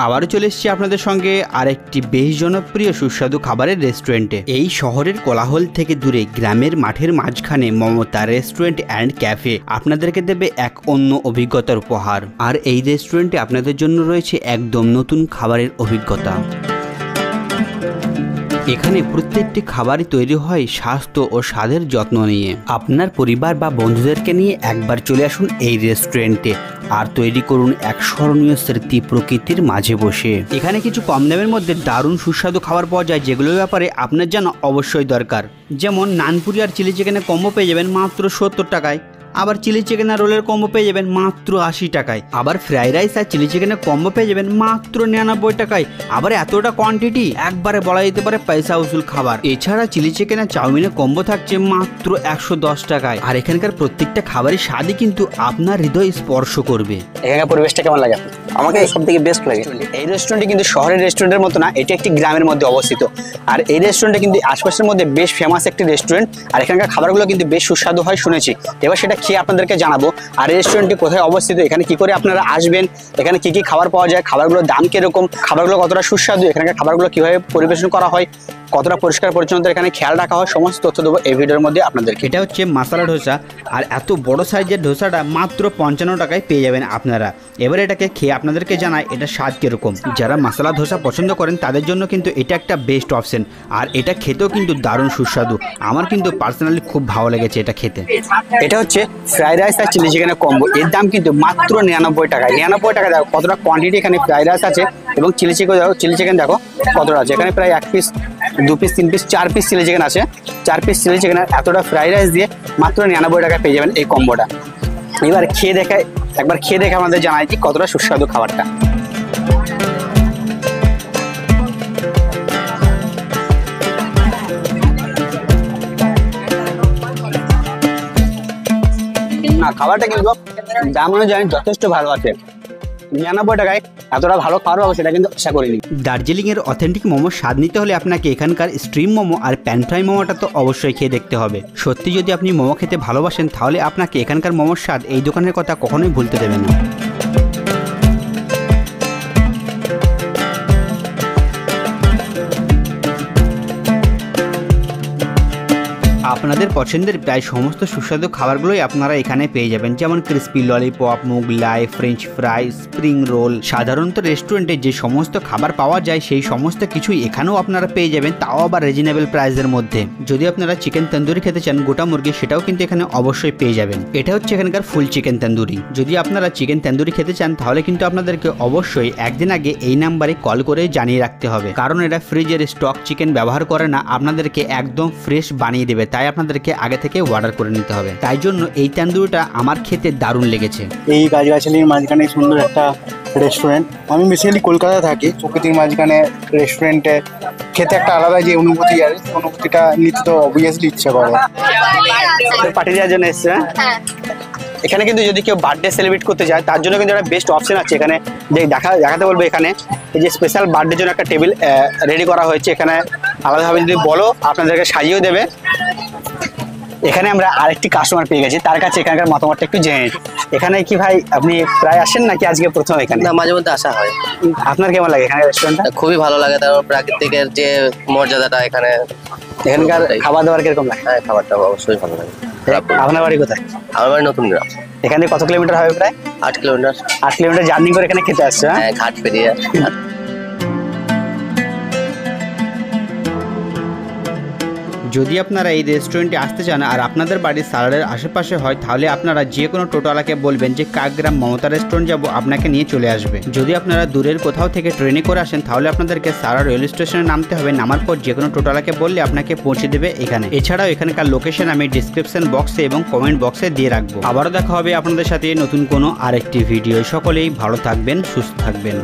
আবারও চলে এসেছি আপনাদের সঙ্গে আরেকটি বেশ জনপ্রিয় সুস্বাদু খাবারের রেস্টুরেন্টে। এই শহরের কোলাহল থেকে দূরে গ্রামের মাঠের মাঝখানে মমতা রেস্টুরেন্ট অ্যান্ড ক্যাফে আপনাদেরকে দেবে এক অন্য অভিজ্ঞতার উপহার। আর এই রেস্টুরেন্টে আপনাদের জন্য রয়েছে একদম নতুন খাবারের অভিজ্ঞতা। এখানে প্রত্যেকটি খাবারই তৈরি হয় স্বাস্থ্য ও স্বাদের যত্ন নিয়ে। আপনার পরিবার বা বন্ধুদেরকে নিয়ে একবার চলে আসুন এই রেস্টুরেন্টে আর তৈরি করুন এক স্মরণীয় স্মৃতি প্রকৃতির মাঝে বসে। এখানে কিছু কম দামের মধ্যে দারুণ সুস্বাদু খাবার পাওয়া যায়, যেগুলোর ব্যাপারে আপনার জানা অবশ্যই দরকার। যেমন নানপুরি আর চিলি চিকেনের কম্বো পেয়ে যাবেন মাত্র 70 টাকায়, আবার চিলি চিকেন আর রোলের কম্বো পেয়ে যাবেন মাত্র 80 টাকায়, আবার ফ্রাইড রাইস আর চিলি চিকেনের কম্বো পেয়ে যাবেন মাত্র 99 টাকায়। আবার এতটা কোয়ান্টিটি একবারে বলা যেতে পারে পয়সা উসুল খাবার। এছাড়া চিলি চিকেন আর চাউমিনের কম্বো থাকছে মাত্র 110 টাকায়। আর এখানকার প্রত্যেকটা খাবারের স্বাদই কিন্তু আপনার হৃদয় স্পর্শ করবে। এখানকার পরিবেশটা কেমন লাগে? আমাকে সব থেকে বেস্ট লাগে। এই রেস্টুরেন্টটি কিন্তু শহরের রেস্টুরেন্টের মতো না, এটি একটি গ্রামের মধ্যে অবস্থিত। আর এই রেস্টুরেন্টটা কিন্তু আশপাশের মধ্যে বেশ ফেমাস একটি রেস্টুরেন্ট। আর এখানকার খাবারগুলো কিন্তু বেশ সুস্বাদু হয় শুনেছি। এবার সেটা খেয়ে আপনাদেরকে জানাবো। আর এই রেস্টুরেন্টটি কোথায় অবস্থিত, এখানে কি করে আপনারা আসবেন, এখানে কি কি খাবার পাওয়া যায়, খাবারগুলোর দাম কিরকম, খাবারগুলো কতটা সুস্বাদু, এখানকার খাবারগুলো কিভাবে পরিবেশন করা হয়, কতটা পরিষ্কার পরিচ্ছন্নতা এখানে খেয়াল রাখা হয়, সমস্ত তথ্য দেবো এই ভিডিওর মধ্যে আপনাদেরকে। এটা হচ্ছে মশলা ধোসা, আর এত বড় সাইজের ধোসাটা মাত্র 55 টাকায় পেয়ে যাবেন আপনারা। এবার এটাকে খেয়ে আপনাদেরকে জানাই এটা স্বাদ কিরকম। যারা মশলা ধোসা পছন্দ করেন তাদের জন্য কিন্তু এটা একটা বেস্ট অপশন। আর এটা খেতেও কিন্তু দারুণ সুস্বাদু। আমার কিন্তু পার্সোনালি খুব ভালো লেগেছে এটা খেতে। এটা হচ্ছে ফ্রাইড রাইস আর চিলি চিকেনের কম্বো। এর দাম কিন্তু মাত্র 99 টাকায়। 99 টাকা দেখো কতটা কোয়ান্টিটি এখানে ফ্রাইড রাইস আছে, এবং চিলি চিকেন দেখো কতটা আছে। এখানে প্রায় 1 piece, 2 piece, 3 piece, 4 piece chilli chicken আছে। 4 পিস চিলি চিকেন আর এতটা ফ্রাইড রাইস দিয়ে মাত্র 99 টাকায় পেয়ে যাবেন এই কম্বোটা। এবার একবার খেয়ে দেখে আমাদের জানাই যে কতটা সুস্বাদু খাবারটা। না, খাবারটা কিন্তু দাম অনুযায়ী যথেষ্ট ভালো আছে। 99 টাকায় এতটা ভালো খাবার পাবো সেটা কিন্তু আশা করিনি। দার্জিলিংয়ের অথেন্টিক মোমোর স্বাদ নিতে হলে আপনাকে এখানকার স্ট্রিম মোমো আর প্যান ফ্রাই মোমোটা তো অবশ্যই খেয়ে দেখতে হবে। সত্যি যদি আপনি মোমো খেতে ভালোবাসেন তাহলে আপনাকে এখানকার মোমোর স্বাদ এই দোকানের কথা কখনোই ভুলতে দেবে না। আপনাদের পছন্দের প্রায় সমস্ত সুস্বাদু খাবারগুলোই আপনারা এখানে পেয়ে যাবেন, যেমন crispy lollipop, Mughlai, French fry, spring roll. সাধারণত রেস্টুরেন্টে যে সমস্ত খাবার পাওয়া যায় সেই সমস্ত কিছুই এখানেও আপনারা পেয়ে যাবেন, তাও আবার রিজনেবল প্রাইসের মধ্যে। যদি আপনারা চিকেন তন্দুরি খেতে চান গোটা মুরগি, সেটাও কিন্তু এখানে অবশ্যই পেয়ে যাবেন। এটা হচ্ছে এখানকার ফুল চিকেন তন্দুরি। যদি আপনারা চিকেন তন্দুরি খেতে চান তাহলে কিন্তু আপনাদেরকে অবশ্যই একদিন আগে এই নাম্বারে কল করে জানিয়ে রাখতে হবে, কারণ এটা ফ্রিজের স্টক চিকেন ব্যবহার করে না, আপনাদেরকে একদম ফ্রেশ বানিয়ে দেবে। তাই আপনাদেরকে আগে থেকে অর্ডার করে নিতে হবে। তাই জন্য এই তন্দুরিটা আমার খেতে দারুণ লেগেছে। এই গাছগাছালির মাঝখানে সুন্দর একটা রেস্টুরেন্ট। আমি বেসিক্যালি কলকাতা থাকি, প্রকৃতির মাঝখানে রেস্টুরেন্টে খেতে একটা আলাদা যে অনুভূতি আছে, অনুভূতিটা নিতে তো অবভিয়াসলি ইচ্ছা করে। পার্টি দেওয়ার জন্য এসছে। এখানে কিন্তু যদি কেউ বার্থডে সেলিব্রেট করতে যায় তার জন্য কিন্তু একটা বেস্ট অপশন আছে। এখানে যে দেখাতে বলবো, এখানে এই যে স্পেশাল বার্থডের জন্য একটা টেবিল রেডি করা হয়েছে। এখানে আলাদাভাবে যদি বলো আপনাদেরকে সাজিয়েও দেবে। এখানে আমরা আরেকটি কাস্টমার পেয়ে গেছি, তার কাছে এখানকার মতামতটা একটু জেনে নিই। এখানে কি ভাই আপনি প্রায় আসেন নাকি আজকে প্রথম এখানে? না, মাঝে মধ্যে আসা হয়। আপনার কেমন লাগে এখানে রেস্টুরেন্টটা? খুবই ভালো লাগে, তারপর প্রাকৃতিকের যে মর্যাদাটা এখানে। এখানকার খাবার দাবার কিরকম লাগে? হ্যাঁ, খাবারটা অবশ্যই ভালো লাগে। আপনার বাড়ি কোথায়? আমার বাড়ি নতুন গ্রাম। এখান থেকে কত কিলোমিটার হবে? প্রায় 8 কিলোমিটার। 8 কিলোমিটার জার্নি করে এখানে খেতে আসছে? হ্যাঁ, ঘাট পেরিয়ে। যদি আপনারা এই রেস্টুরেন্টে আসতে চান আর আপনাদের বাড়ির সালারের আশেপাশে হয়, তাহলে আপনারা যে কোনো টোটোওয়ালাকে বলবেন যে কাকগ্রাম মমতা রেস্টুরেন্ট যাব, আপনাকে নিয়ে চলে আসবে। যদি আপনারা দূরের কোথাও থেকে ট্রেনে করে আসেন তাহলে আপনাদেরকে সালার রেল স্টেশনে নামতে হবে। নামার পর যে কোনো টোটোওয়ালাকে বললে আপনাকে পৌঁছে দেবে এখানে। এছাড়াও এখানকার লোকেশন আমি ডিসক্রিপশন বক্সে এবং কমেন্ট বক্সে দিয়ে রাখবো। আবারও দেখা হবে আপনাদের সাথে নতুন কোনো আরেকটি ভিডিও। সকলেই ভালো থাকবেন, সুস্থ থাকবেন।